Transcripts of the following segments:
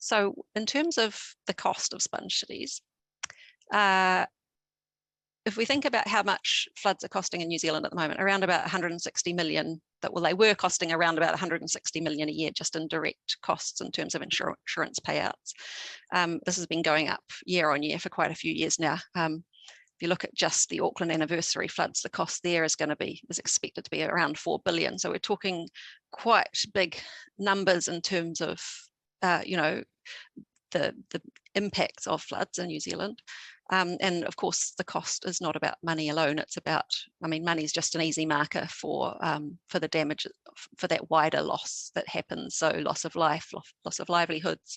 So in terms of the cost of sponge cities, if we think about how much floods are costing in New Zealand at the moment, around about 160 million, they were costing around about 160 million a year just in direct costs in terms of insurance payouts. This has been going up year on year for quite a few years now. If you look at just the Auckland anniversary floods, the cost there is expected to be around 4 billion. So we're talking quite big numbers in terms of, the impacts of floods in New Zealand. And of course, the cost is not about money alone. It's about, money is just an easy marker for the damage, for that wider loss that happens. So loss of life, loss of livelihoods,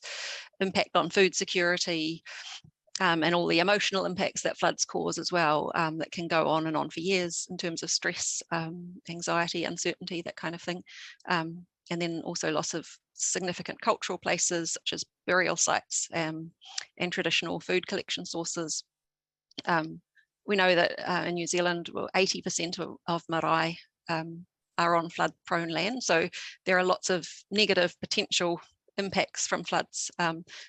impact on food security, and all the emotional impacts that floods cause as well, that can go on and on for years in terms of stress, anxiety, uncertainty, that kind of thing. And then also loss of significant cultural places such as burial sites, and traditional food collection sources. We know that in New Zealand, 80% of marae are on flood-prone land. So there are lots of negative potential impacts from floods.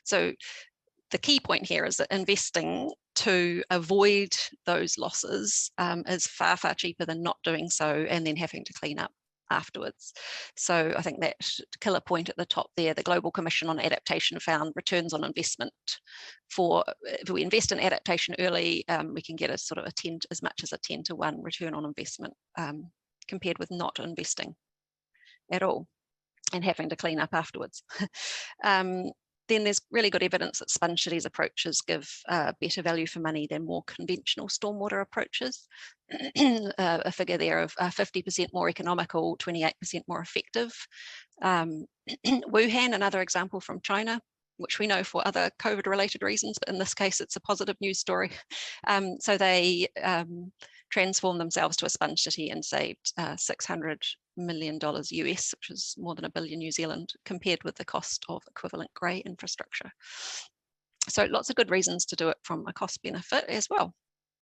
So the key point here is that investing to avoid those losses is far, far cheaper than not doing so and then having to clean up afterwards. So I think that killer point at the top there, the Global Commission on Adaptation found returns on investment if we invest in adaptation early, we can get as much as a 10-to-1 return on investment compared with not investing at all and having to clean up afterwards. Then there's really good evidence that sponge cities approaches give better value for money than more conventional stormwater approaches. A figure there of 50% more economical, 28% more effective. Wuhan, another example from China, which we know for other COVID-related reasons, but in this case, it's a positive news story. So they transformed themselves to a sponge city and saved $600 million US, which is more than $1 billion New Zealand, compared with the cost of equivalent grey infrastructure. So lots of good reasons to do it from a cost benefit as well.